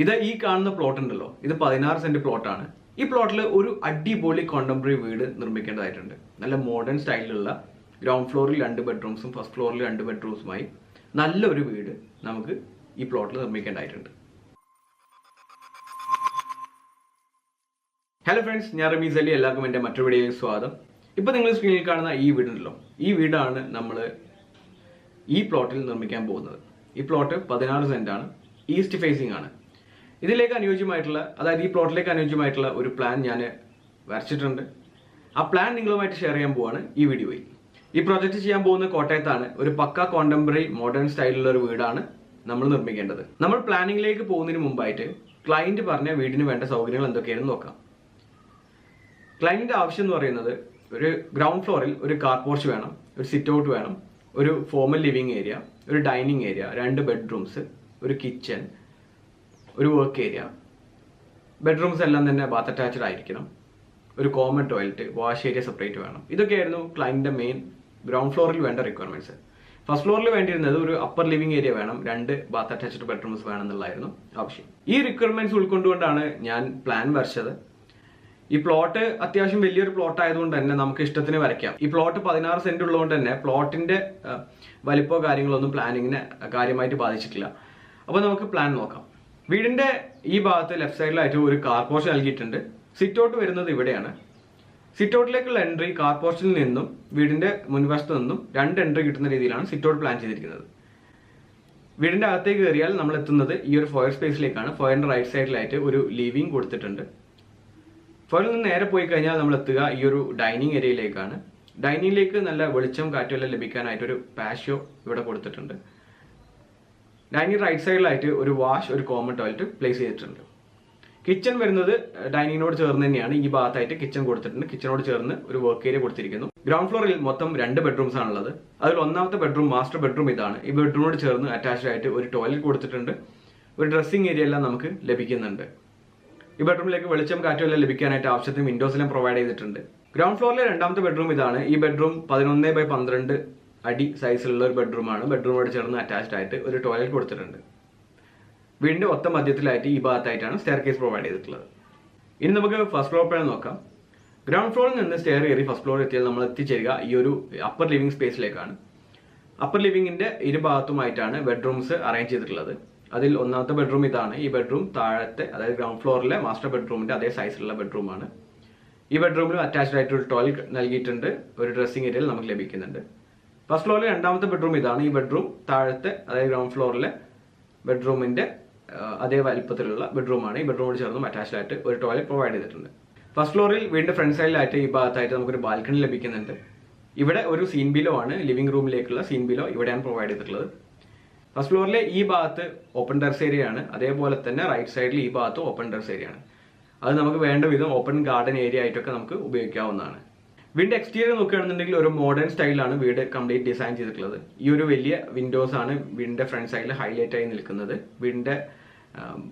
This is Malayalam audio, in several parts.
ഇത് ഈ കാണുന്ന പ്ലോട്ട് ഉണ്ടല്ലോ, ഇത് 16 സെന്റ് പ്ലോട്ടാണ്. ഈ പ്ലോട്ടിൽ ഒരു അടിപൊളി കോണ്ടംപററി വീട് നിർമ്മിക്കേണ്ടതായിട്ടുണ്ട്. നല്ല മോഡേൺ സ്റ്റൈലിലുള്ള ഗ്രൗണ്ട് ഫ്ലോറിൽ 2 ബെഡ്റൂംസും ഫസ്റ്റ് ഫ്ലോറിൽ 2 ബെഡ്റൂംസുമായി നല്ലൊരു വീട് നമുക്ക് ഈ പ്ലോട്ടിൽ നിർമ്മിക്കേണ്ടതായിട്ടുണ്ട്. ഹലോ ഫ്രണ്ട്സ്, ഞാൻ റമീസ് അലി. എല്ലാവർക്കും എൻ്റെ മറ്റൊരു വീഡിയോയിലേക്ക് സ്വാഗതം. ഇപ്പോൾ നിങ്ങൾ സ്ക്രീനിൽ കാണുന്ന ഈ വീടുണ്ടല്ലോ, ഈ വീടാണ് നമ്മൾ ഈ പ്ലോട്ടിൽ നിർമ്മിക്കാൻ പോകുന്നത്. ഈ പ്ലോട്ട് 16 സെന്റാണ്, ഈസ്റ്റ് ഫേസിംഗ് ആണ്. ഇതിലേക്ക് അനുയോജ്യമായിട്ടുള്ള, അതായത് ഈ പ്ലോട്ടിലേക്ക് അനുയോജ്യമായിട്ടുള്ള ഒരു പ്ലാൻ ഞാൻ വരച്ചിട്ടുണ്ട്. ആ പ്ലാൻ നിങ്ങളുമായിട്ട് ഷെയർ ചെയ്യാൻ പോവാണ് ഈ വീഡിയോയിൽ. ഈ പ്രോജക്റ്റ് ചെയ്യാൻ പോകുന്ന കോട്ടയത്താണ്. ഒരു പക്ക കോണ്ടംപററി മോഡേൺ സ്റ്റൈലുള്ള ഒരു വീടാണ് നമ്മൾ നിർമ്മിക്കേണ്ടത്. നമ്മൾ പ്ലാനിങ്ങിലേക്ക് പോകുന്നതിന് മുമ്പായിട്ട് ക്ലയന്റ് പറഞ്ഞ വീടിന് വേണ്ട സൗകര്യങ്ങൾ എന്തൊക്കെയാണെന്ന് നോക്കാം. ക്ലയന്റിന്റെ ആവശ്യം എന്ന് പറയുന്നത്, ഒരു ഗ്രൗണ്ട് ഫ്ലോറിൽ ഒരു കാർ പോർച്ച് വേണം, ഒരു സിറ്റ് ഔട്ട് വേണം, ഒരു ഫോമൽ ലിവിംഗ് ഏരിയ, ഒരു ഡൈനിങ് ഏരിയ, 2 ബെഡ്റൂംസ്, ഒരു കിച്ചൺ, ഒരു വർക്ക് ഏരിയ. ബെഡ്റൂംസ് എല്ലാം തന്നെ ബാത്ത് അറ്റാച്ച്ഡ് ആയിരിക്കണം. ഒരു common toilet, wash area separate വേണം. ഇതൊക്കെയായിരുന്നു ക്ലയന്റിന്റെ മെയിൻ ഗ്രൗണ്ട് ഫ്ലോറിൽ വേണ്ട റിക്വയർമെന്റ്സ്. ഫസ്റ്റ് ഫ്ലോറിൽ വേണ്ടിയിരുന്നത് ഒരു അപ്പർ ലിവിംഗ് ഏരിയ വേണം, 2 ബാത്ത് അറ്റാച്ച്ഡ് ബെഡ്റൂംസ് വേണം എന്നുള്ളതായിരുന്നു ആവശ്യം. ഈ റിക്വയർമെന്റ്സ് ഉൾക്കൊണ്ടുകൊണ്ടാണ് ഞാൻ പ്ലാൻ വരച്ചത്. ഈ പ്ലോട്ട് അത്യാവശ്യം വലിയൊരു പ്ലോട്ട് ആയതുകൊണ്ട് തന്നെ നമുക്ക് ഇഷ്ടത്തിന് വരയ്ക്കാം. ഈ പ്ലോട്ട് 16 സെന്റ് ഉള്ളതുകൊണ്ട് തന്നെ പ്ലോട്ടിന്റെ വലിപ്പോ കാര്യങ്ങളൊന്നും പ്ലാനിങ്ങിനെ കാര്യമായിട്ട് ബാധിച്ചിട്ടില്ല. അപ്പോൾ നമുക്ക് പ്ലാൻ നോക്കാം. വീടിന്റെ ഈ ഭാഗത്ത് ലെഫ്റ്റ് സൈഡിലായിട്ട് ഒരു കാർ പോർച്ച് നൽകിയിട്ടുണ്ട്. സിറ്റ് ഔട്ട് വരുന്നത് ഇവിടെയാണ്. സിറ്റ് ഔട്ടിലേക്കുള്ള എൻട്രി കാർ പോർച്ചിൽ നിന്നും വീടിന്റെ മുൻവശത്ത് നിന്നും 2 എൻട്രി കിട്ടുന്ന രീതിയിലാണ് സിറ്റ് ഔട്ട് പ്ലാൻ ചെയ്തിരിക്കുന്നത്. വീടിന്റെ അകത്തേക്ക് കയറിയാൽ നമ്മൾ എത്തുന്നത് ഈ ഒരു ഫോയർ സ്പേസിലേക്കാണ്. ഫോയറിന്റെ റൈറ്റ് സൈഡിലായിട്ട് ഒരു ലിവിംഗ് കൊടുത്തിട്ടുണ്ട്. ഫോയറിൽ നിന്ന് നേരെ പോയി കഴിഞ്ഞാൽ നമ്മൾ എത്തുക ഈ ഒരു ഡൈനിങ് ഏരിയയിലേക്കാണ്. ഡൈനിങ്ങിലേക്ക് നല്ല വെളിച്ചം കാറ്റുമെല്ലാം ലഭിക്കാനായിട്ട് ഒരു പാഷ്യോ ഇവിടെ കൊടുത്തിട്ടുണ്ട്. ഡൈനിങ് റൈറ്റ് സൈഡിലായിട്ട് ഒരു വാഷ്, ഒരു കോമൺ ടോയ്ലറ്റ് പ്ലേസ് ചെയ്തിട്ടുണ്ട്. കിച്ചൺ വരുന്നത് ഡൈനിങ്ങിനോട് ചേർന്ന് തന്നെയാണ്. ഈ ഭാഗത്തായിട്ട് കിച്ചൺ കൊടുത്തിട്ടുണ്ട്. കിച്ചണോട് ചേർന്ന് ഒരു വർക്ക് ഏരിയ കൊടുത്തിരിക്കുന്നു. ഗ്രൗണ്ട് ഫ്ലോറിൽ മൊത്തം 2 ബെഡ്റൂംസ് ആണുള്ളത്. അതിൽ ഒന്നാമത്തെ ബെഡ്റൂം, മാസ്റ്റർ ബെഡ്റൂം ഇതാണ്. ഈ ബെഡ്റൂമിനോട് ചേർന്ന് അറ്റാച്ച്ഡ് ആയിട്ട് ഒരു ടോയ്ലറ്റ് കൊടുത്തിട്ടുണ്ട്. ഒരു ഡ്രസ്സിംഗ് ഏരിയ എല്ലാം നമുക്ക് ലഭിക്കുന്നുണ്ട്. ഈ ബെഡ്റൂമിലേക്ക് വെളിച്ചം കാറ്റും എല്ലാം ലഭിക്കാനായിട്ട് ആവശ്യത്തിന് വിൻഡോസ് എല്ലാം പ്രൊവൈഡ് ചെയ്തിട്ടുണ്ട്. ഗ്രൗണ്ട് ഫ്ലോറിലെ 2ാമത്തെ ബെഡ്റൂം ഇതാണ്. ഈ ബെഡ്റൂം 11x12 അടി സൈസിലുള്ള ഒരു ബെഡ്റൂമാണ്. ബെഡ്റൂമോട് ചേർന്ന് അറ്റാച്ച്ഡ് ആയിട്ട് ഒരു ടോയ്ലറ്റ് കൊടുത്തിട്ടുണ്ട്. വീടിന്റെ ഒത്ത മധ്യത്തിലായിട്ട് ഈ ഭാഗത്തായിട്ടാണ് സ്റ്റെയർ കേസ് പ്രൊവൈഡ് ചെയ്തിട്ടുള്ളത്. ഇനി നമുക്ക് ഫസ്റ്റ് ഫ്ലോർ പ്ലാൻ നോക്കാം. ഗ്രൗണ്ട് ഫ്ലോറിൽ നിന്ന് സ്റ്റെയർ കയറി ഫസ്റ്റ് ഫ്ലോർ എത്തിയാൽ നമ്മൾ എത്തിച്ചേരുക ഈ ഒരു അപ്പർ ലിവിംഗ് സ്പേസിലേക്കാണ്. അപ്പർ ലിവിംഗിന്റെ ഇരുഭാഗത്തുമായിട്ടാണ് ബെഡ്റൂംസ് അറേഞ്ച് ചെയ്തിട്ടുള്ളത്. അതിൽ ഒന്നാമത്തെ ബെഡ്റൂം ഇതാണ്. ഈ ബെഡ്റൂം താഴത്തെ, അതായത് ഗ്രൗണ്ട് ഫ്ലോറിലെ മാസ്റ്റർ ബെഡ്റൂമിന്റെ അതേ സൈസിലുള്ള ബെഡ്റൂമാണ്. ഈ ബെഡ്റൂമിൽ അറ്റാച്ച്ഡ് ആയിട്ട് ഒരു ടോയ്ലറ്റ് നൽകിയിട്ടുണ്ട്. ഒരു ഡ്രസ്സിംഗ് ഏരിയയിൽ നമുക്ക് ലഭിക്കുന്നുണ്ട്. ഫസ്റ്റ് ഫ്ലോറിലെ 2ാമത്തെ ബെഡ്റൂം ഇതാണ്. ഈ ബെഡ്റൂം താഴത്തെ, അതായത് ഗ്രൗണ്ട് ഫ്ലോറിലെ ബെഡ്റൂമിന്റെ അതേ വലിപ്പത്തിലുള്ള ബെഡ്റൂമാണ്. ഈ ബെഡ്റൂമോട് ചേർന്നും അറ്റാച്ച്ഡ് ആയിട്ട് ഒരു ടോയ്ലറ്റ് പ്രൊവൈഡ് ചെയ്തിട്ടുണ്ട്. ഫസ്റ്റ് ഫ്ലോറിൽ വീടിന്റെ ഫ്രണ്ട് സൈഡിലായിട്ട് ഈ ഭാഗത്തായിട്ട് നമുക്കൊരു ബാൽക്കണി ലഭിക്കുന്നുണ്ട്. ഇവിടെ ഒരു സീൻ ബിലോ ആണ്, ലിവിംഗ് റൂമിലേക്കുള്ള സീൻ ബിലോ ഇവിടെയാണ് പ്രൊവൈഡ് ചെയ്തിട്ടുള്ളത്. ഫസ്റ്റ് ഫ്ലോറിലെ ഈ ഭാഗത്ത് ഓപ്പൺ ടെറസ് ഏരിയ ആണ്. അതേപോലെ തന്നെ റൈറ്റ് സൈഡിൽ ഈ ഭാഗത്ത് ഓപ്പൺ ടെറസ് ഏരിയ ആണ്. അത് നമുക്ക് വേണ്ട വിധം ഓപ്പൺ ഗാർഡൻ ഏരിയ ആയിട്ടൊക്കെ നമുക്ക് ഉപയോഗിക്കാവുന്നതാണ്. വീടിന്റെ എക്സ്റ്റീരിയർ നോക്കുകയാണെന്നുണ്ടെങ്കിൽ ഒരു മോഡേൺ സ്റ്റൈലാണ് വീട് കംപ്ലീറ്റ് ഡിസൈൻ ചെയ്തിട്ടുള്ളത്. ഈ ഒരു വലിയ വിൻഡോസ് ആണ് വീടിന്റെ ഫ്രണ്ട് സൈഡിൽ ഹൈലൈറ്റ് ആയി നിൽക്കുന്നത്. വീടിന്റെ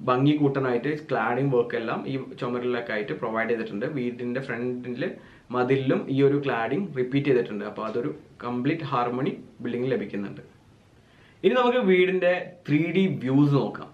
ഭംഗി കൂട്ടാനായിട്ട് ക്ലാഡിംഗ് വർക്ക് എല്ലാം ഈ ചുമരിലൊക്കെ ആയിട്ട് പ്രൊവൈഡ് ചെയ്തിട്ടുണ്ട്. വീടിന്റെ ഫ്രണ്ടിൽ മതിലിലും ഈ ഒരു ക്ലാഡിംഗ് റിപ്പീറ്റ് ചെയ്തിട്ടുണ്ട്. അപ്പോൾ അതൊരു കംപ്ലീറ്റ് ഹാർമണി ബിൽഡിംഗിൽ ലഭിക്കുന്നുണ്ട്. ഇനി നമുക്ക് വീടിന്റെ 3D വ്യൂസ് നോക്കാം.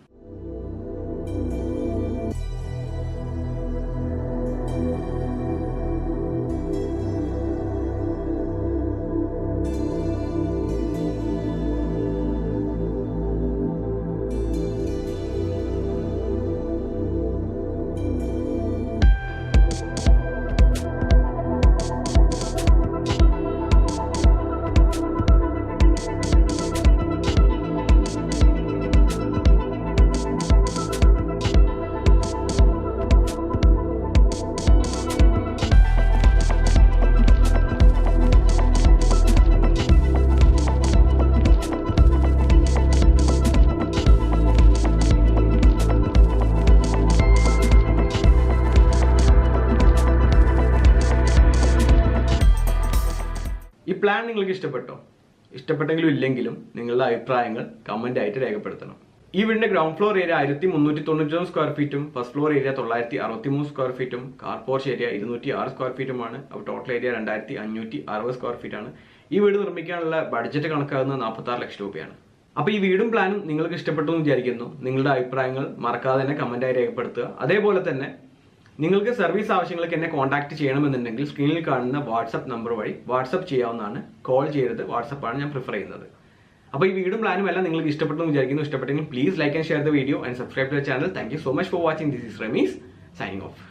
പ്ലാൻ നിങ്ങൾക്ക് ഇഷ്ടപ്പെട്ടോ? ഇഷ്ടപ്പെട്ടെങ്കിലും ഇല്ലെങ്കിലും നിങ്ങളുടെ അഭിപ്രായങ്ങൾ കമന്റ് ആയിട്ട് രേഖപ്പെടുത്തണം. ഈ വീടിന്റെ ഗ്രൗണ്ട് ഫ്ലോർ ഏരിയ 1399 സ്ക്വയർ ഫീറ്റും ഫസ്റ്റ് ഫ്ലോർ ഏരിയ 963 സ്ക്വയർ ഫീറ്റും കാർ പോർച്ച് ഏരിയ 206 സ്ക്വയർ ഫീറ്റുമാണ്. അപ്പോൾ ടോട്ടൽ ഏരിയ 2560 സ്ക്വയർ ഫീറ്റ് ആണ്. ഈ വീട് നിർമ്മിക്കാനുള്ള ബഡ്ജറ്റ് കണക്കാകുന്നത് 46 ലക്ഷം രൂപയാണ്. അപ്പോൾ ഈ വീടും പ്ലാനും നിങ്ങൾക്ക് ഇഷ്ടപ്പെട്ടു എന്ന് വിചാരിക്കുന്നു. നിങ്ങളുടെ അഭിപ്രായങ്ങൾ മറക്കാതെ തന്നെ കമന്റായി രേഖപ്പെടുത്തുക. അതേപോലെ തന്നെ നിങ്ങൾക്ക് സർവീസ് ആവശ്യങ്ങൾക്ക് എന്നെ കോൺടാക്ട് ചെയ്യണമെന്നുണ്ടെങ്കിൽ സ്ക്രീനിൽ കാണുന്ന വാട്സപ്പ് നമ്പർ വഴി വാട്സപ്പ് ചെയ്യാവുന്നതാണ്. കോൾ ചെയ്യരുത്, വാട്സപ്പാണ് ഞാൻ പ്രിഫർ ചെയ്യുന്നത്. അപ്പോൾ ഈ വീടും പ്ലാനും എല്ലാം നിങ്ങൾക്ക് ഇഷ്ടപ്പെട്ടു എന്ന് വിചാരിക്കുന്നു. ഇഷ്ടപ്പെട്ടെങ്കിൽ please like and share the video and subscribe to the channel. Thank you so much for watching. This is Rameez signing of.